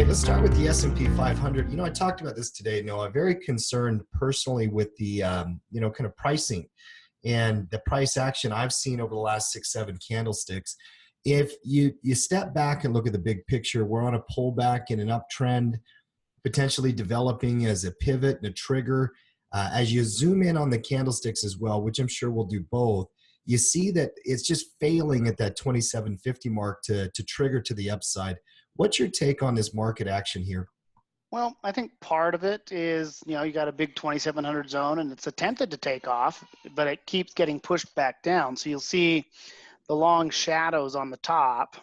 let's start with the S&P 500. I talked about this today, Noah. Very concerned personally with the, kind of pricing and the price action I've seen over the last 6, 7 candlesticks. If you step back and look at the big picture, we're on a pullback in an uptrend, potentially developing as a pivot and a trigger. As you zoom in on the candlesticks as well, which I'm sure we'll do both, you see that it's just failing at that 2750 mark to trigger to the upside. What's your take on this market action here? Well, I think part of it is, you got a big 2,700 zone and it's attempted to take off, but it keeps getting pushed back down. So you'll see the long shadows on the top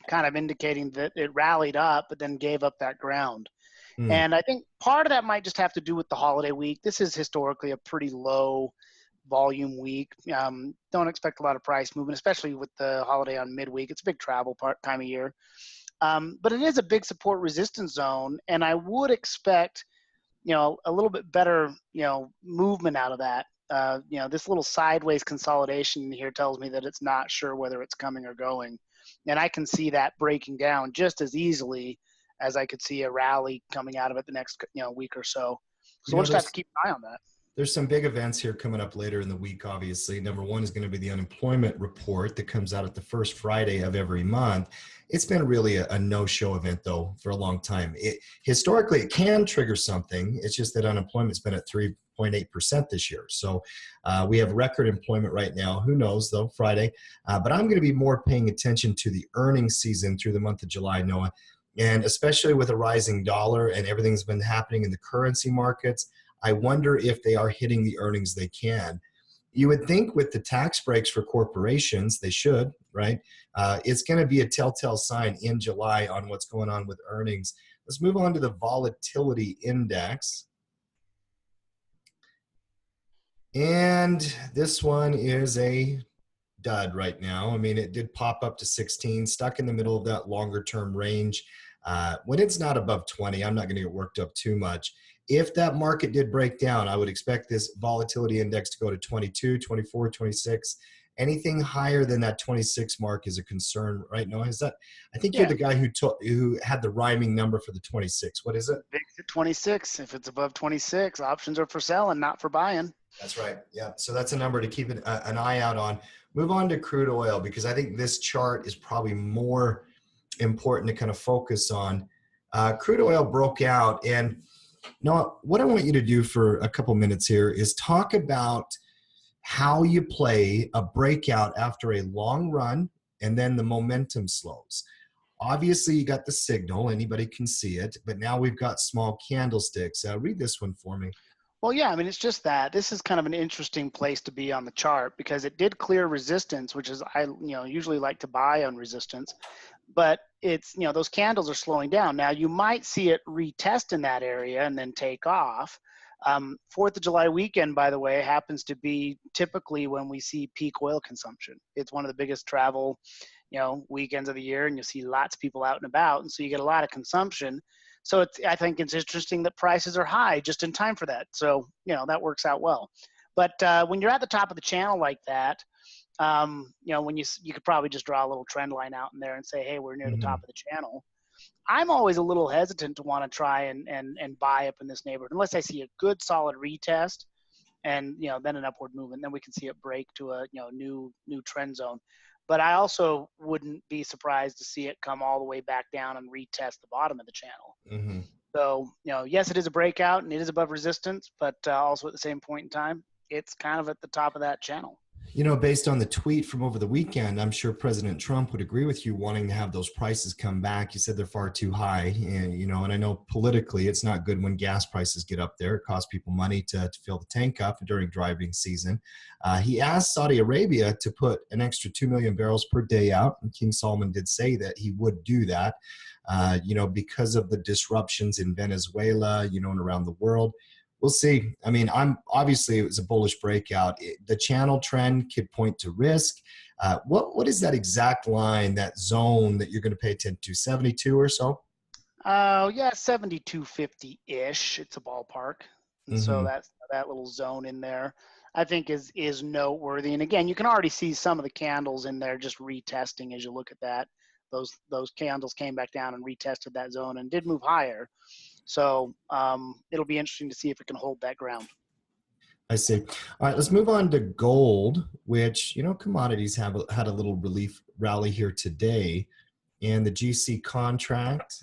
kind of indicating that it rallied up, but then gave up that ground. And I think part of that might just have to do with the holiday week. This is historically a pretty low volume week. Don't expect a lot of price movement, especially with the holiday on midweek. It's a big travel time of year. But it is a big support resistance zone, and I would expect, a little bit better, movement out of that. This little sideways consolidation here tells me that it's not sure whether it's coming or going. And I can see that breaking down just as easily as I could see a rally coming out of it the next, week or so. So we'll just have to keep an eye on that. There's some big events here coming up later in the week, obviously. Number one is going to be the unemployment report that comes out at the first Friday of every month. It's been really a no-show event, though, for a long time. Historically, it can trigger something. It's just that unemployment's been at 3.8% this year. So we have record employment right now. Who knows, though, Friday. But I'm going to be more paying attention to the earnings season through the month of July, Noah. And especially with a rising dollar and everything's been happening in the currency markets, I wonder if they are hitting the earnings they can. You would think with the tax breaks for corporations, they should, right? It's going to be a telltale sign in July on what's going on with earnings. Let's move on to the volatility index. And this one is a dud right now. I mean, it did pop up to 16, stuck in the middle of that longer term range. When it's not above 20, I'm not going to get worked up too much. If that market did break down, I would expect this volatility index to go to 22, 24, 26. Anything higher than that 26 mark is a concern, right? No, is that? I think you're the guy who had the rhyming number for the 26. What is it? Fix it 26. If it's above 26, options are for selling, not for buying. That's right. Yeah. So that's a number to keep an eye out on. Move on to crude oil, because I think this chart is probably more important to kind of focus on. Crude oil broke out, and Noah, what I want you to do for a couple minutes here is talk about how you play a breakout after a long run and then the momentum slows. Obviously, you got the signal. Anybody can see it. But now we've got small candlesticks. Read this one for me. Well, yeah, I mean, it's just that this is kind of an interesting place to be on the chart because it did clear resistance, which is I usually like to buy on resistance, but it's, those candles are slowing down. Now you might see it retest in that area and then take off. 4th of July weekend, by the way, happens to be typically when we see peak oil consumption. It's one of the biggest travel, weekends of the year, and you'll see lots of people out and about. And so you get a lot of consumption. So I think it's interesting that prices are high just in time for that. So, that works out well. But when you're at the top of the channel like that, when you could probably just draw a little trend line out in there and say, hey, we're near the top of the channel. I'm always a little hesitant to want to try and buy up in this neighborhood unless I see a good solid retest and, then an upward movement. Then we can see it break to a, new trend zone. But I also wouldn't be surprised to see it come all the way back down and retest the bottom of the channel. Mm-hmm. So, yes, it is a breakout and it is above resistance, but also at the same point in time, it's kind of at the top of that channel. Based on the tweet from over the weekend, I'm sure President Trump would agree with you wanting to have those prices come back. You said they're far too high. And, and I know politically it's not good when gas prices get up there. It costs people money to fill the tank up during driving season. He asked Saudi Arabia to put an extra 2 million barrels per day out. And King Solomon did say that he would do that, because of the disruptions in Venezuela, and around the world. We'll see. I mean, it was a bullish breakout. The channel trend could point to risk. What is that exact line, that zone that you're going to pay attention to? 72 or so? Yeah, 72.50-ish. It's a ballpark. And so that's that little zone in there, I think is noteworthy. And again, you can already see some of the candles in there just retesting as you look at that. those candles came back down and retested that zone and did move higher. So it'll be interesting to see if it can hold that ground. I see. All right, let's move on to gold, which, commodities have had a little relief rally here today. And the GC contract.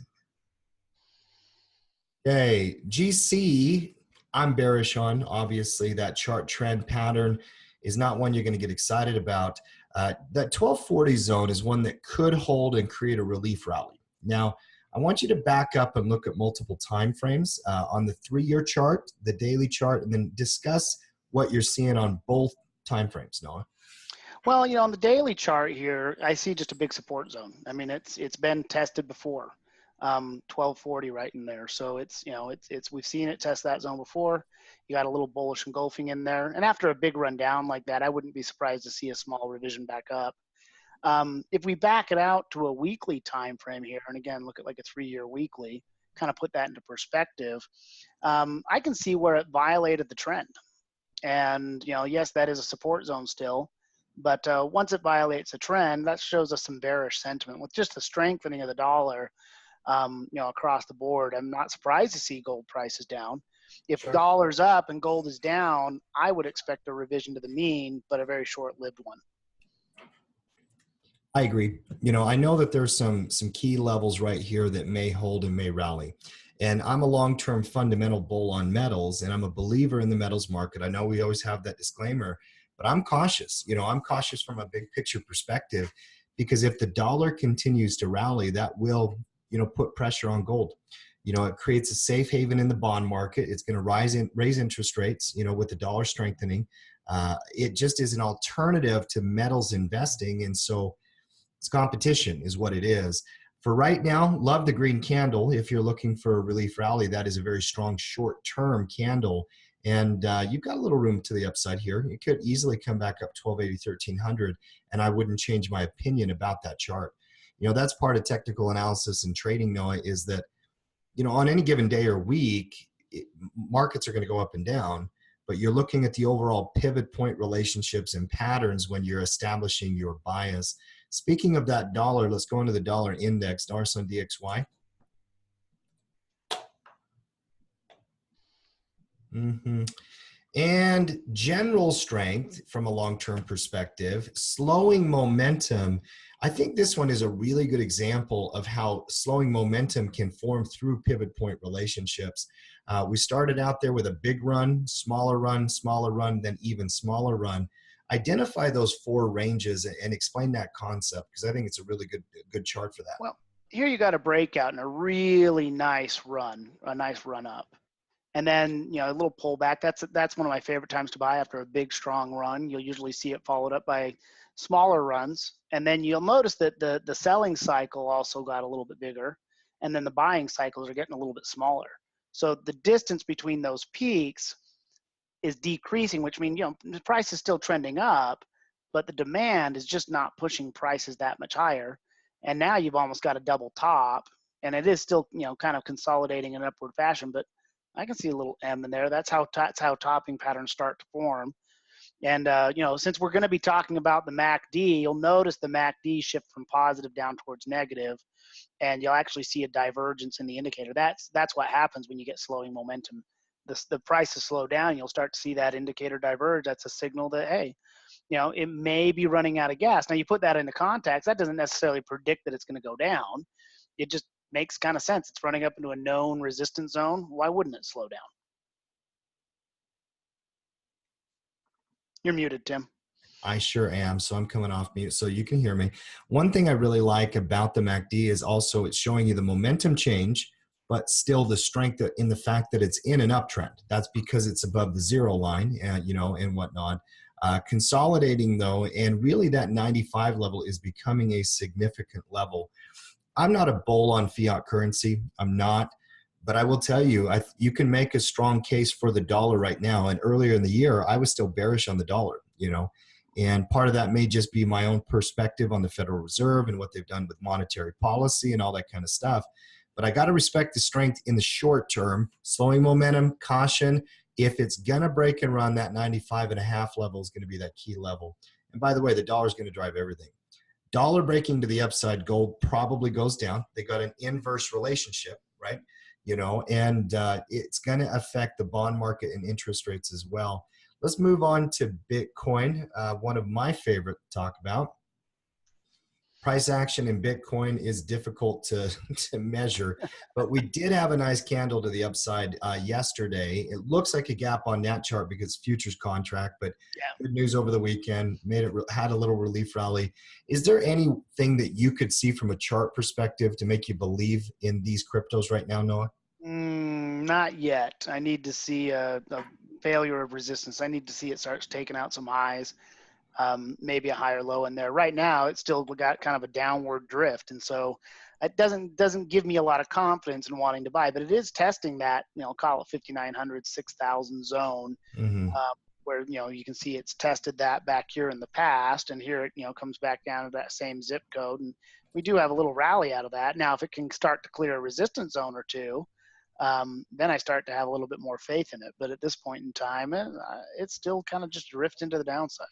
Okay, GC, I'm bearish on. Obviously, that chart trend pattern is not one you're going to get excited about. That 1240 zone is one that could hold and create a relief rally. Now, I want you to back up and look at multiple time frames on the 3-year chart, the daily chart, and then discuss what you're seeing on both time frames, Noah. Well, on the daily chart here, I see just a big support zone. I mean, it's been tested before, 1240 right in there. So it's we've seen it test that zone before. You got a little bullish engulfing in there, and after a big run down like that, I wouldn't be surprised to see a small revision back up. If we back it out to a weekly time frame here, and again look at like a 3-year weekly, kind of put that into perspective, I can see where it violated the trend. And yes, that is a support zone still, but once it violates a trend, that shows us some bearish sentiment with just the strengthening of the dollar. Across the board, I'm not surprised to see gold prices down. If Sure. dollar's up and gold is down, I would expect a revision to the mean, but a very short-lived one. I agree. I know that there's some key levels right here that may hold and may rally. And I'm a long-term fundamental bull on metals, and I'm a believer in the metals market. I know we always have that disclaimer, but I'm cautious. I'm cautious from a big picture perspective, because if the dollar continues to rally, that will, put pressure on gold. It creates a safe haven in the bond market. It's going to raise interest rates, with the dollar strengthening. It just is an alternative to metals investing. And so it's competition is what it is. For right now, love the green candle. If you're looking for a relief rally, that is a very strong short-term candle. And you've got a little room to the upside here. It could easily come back up 1280, 1300, and I wouldn't change my opinion about that chart. That's part of technical analysis and trading, Noah, is that, on any given day or week, markets are going to go up and down, but you're looking at the overall pivot point relationships and patterns when you're establishing your bias. Speaking of that dollar, let's go into the dollar index, DARS on DXY. And general strength from a long-term perspective, slowing momentum. I think this one is a really good example of how slowing momentum can form through pivot point relationships. We started out there with a big run, smaller run, then even smaller run. Identify those 4 ranges and explain that concept, because I think it's a really good chart for that. Well, here you got a breakout and a really nice run up. And then, a little pullback. That's one of my favorite times to buy after a big, strong run. You'll usually see it followed up by smaller runs. And then you'll notice that the selling cycle also got a little bit bigger. And then the buying cycles are getting a little bit smaller. So the distance between those peaks is decreasing, which means, the price is still trending up, but the demand is just not pushing prices that much higher. And now you've almost got a double top, and it is still, kind of consolidating in an upward fashion, but I can see a little M in there. That's how topping patterns start to form. And, since we're going to be talking about the MACD, you'll notice the MACD shift from positive down towards negative, and you'll actually see a divergence in the indicator. That's what happens when you get slowing momentum. The prices slow down, you'll start to see that indicator diverge. That's a signal that, hey, it may be running out of gas. Now, you put that into context, that doesn't necessarily predict that it's going to go down. It just makes kind of sense. It's running up into a known resistance zone. Why wouldn't it slow down? You're muted, Tim. I sure am. So I'm coming off mute so you can hear me. One thing I really like about the MACD is also it's showing you the momentum change, but still the strength in the fact that it's in an uptrend. That's because it's above the 0 line, and whatnot. Consolidating though, and really that 95 level is becoming a significant level. I'm not a bull on fiat currency. I'm not. But I will tell you, you can make a strong case for the dollar right now. And earlier in the year, I was still bearish on the dollar, and part of that may just be my own perspective on the Federal Reserve and what they've done with monetary policy and all that kind of stuff. But I got to respect the strength in the short term, slowing momentum, caution. If it's going to break and run, that 95.5 level is going to be that key level. And by the way, the dollar is going to drive everything. Dollar breaking to the upside, gold probably goes down. They got an inverse relationship, right? And it's going to affect the bond market and interest rates as well. Let's move on to Bitcoin, one of my favorite to talk about. Price action in Bitcoin is difficult to, to measure, but we did have a nice candle to the upside yesterday. It looks like a gap on that chart because futures contract, but Yeah. good news over the weekend, had a little relief rally. Is there anything that you could see from a chart perspective to make you believe in these cryptos right now, Noah? Not yet. I need to see a failure of resistance. I need to see it starts taking out some highs. Maybe a higher low in there. Right now, it's still got kind of a downward drift, and so it doesn't give me a lot of confidence in wanting to buy. But it is testing that, call it 5,900, 6,000 zone, Mm-hmm. where you can see it's tested that back here in the past, and here it comes back down to that same zip code, and we do have a little rally out of that. Now, if it can start to clear a resistance zone or two, then I start to have a little bit more faith in it. But at this point in time, it's still kind of just drifting to the downside.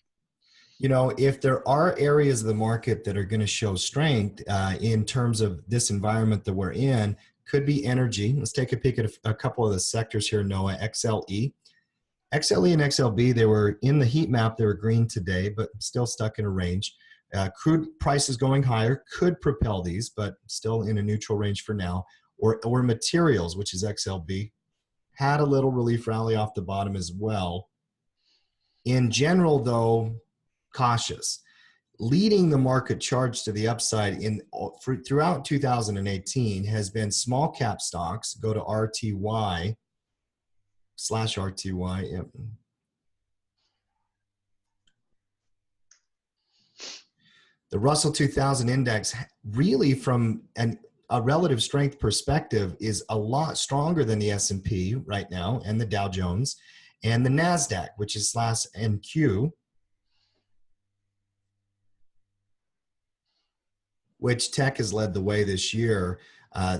If there are areas of the market that are going to show strength in terms of this environment that we're in, could be energy. Let's take a peek at a couple of the sectors here, Noah. XLE. XLE and XLB, they were in the heat map. They were green today, but still stuck in a range. Crude prices going higher could propel these, but still in a neutral range for now. Or materials, which is XLB, had a little relief rally off the bottom as well. In general, though, cautious. Leading the market charge to the upside throughout 2018 has been small cap stocks. Go to RTY/RTY. Yep. The Russell 2000 index, really from a relative strength perspective, is a lot stronger than the S&P right now, and the Dow Jones, and the NASDAQ, which is /NQ, which tech has led the way this year.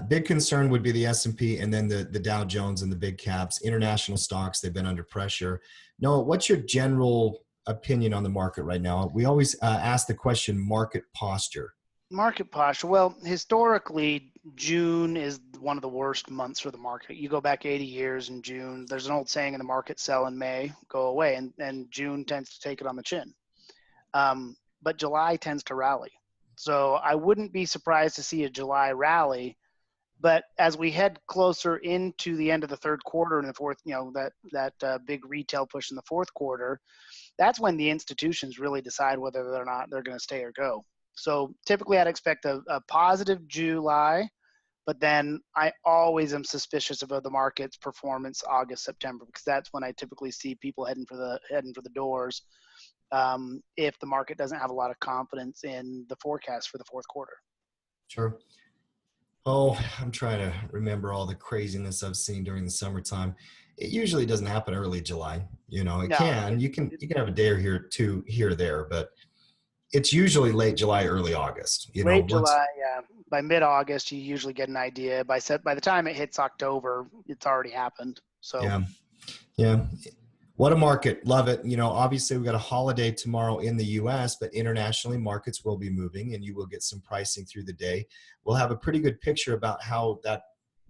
Big concern would be the S&P and then the Dow Jones and the big caps. International stocks, they've been under pressure. Noah, what's your general opinion on the market right now? We always ask the question, market posture. Market posture. Well, historically, June is one of the worst months for the market. You go back 80 years in June, there's an old saying in the market, sell in May, go away, and June tends to take it on the chin. But July tends to rally. So I wouldn't be surprised to see a July rally. But as we head closer into the end of the third quarter and the fourth, that big retail push in the fourth quarter, that's when the institutions really decide whether or not they're going to stay or go. So typically I'd expect a positive July, but then I always am suspicious of the market's performance August, September, because that's when I typically see people heading for the doors. If the market doesn't have a lot of confidence in the forecast for the fourth quarter. Sure. Oh, I'm trying to remember all the craziness I've seen during the summertime. It usually doesn't happen early July. It can. You can have a day or two here or there, but it's usually late July, early August. Late July, yeah. By mid-August, you usually get an idea. By the time it hits October, it's already happened. So yeah. What a market. Love it. Obviously we've got a holiday tomorrow in the US, but internationally markets will be moving and you will get some pricing through the day. We'll have a pretty good picture about how that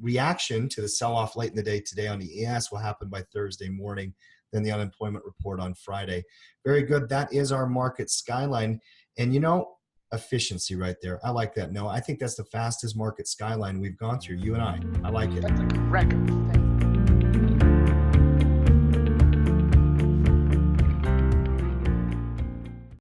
reaction to the sell-off late in the day today on the ES will happen by Thursday morning, then the unemployment report on Friday. Very good. That is our market skyline. And efficiency right there. I like that. No, I think that's the fastest market skyline we've gone through, you and I. I like it. That's a record.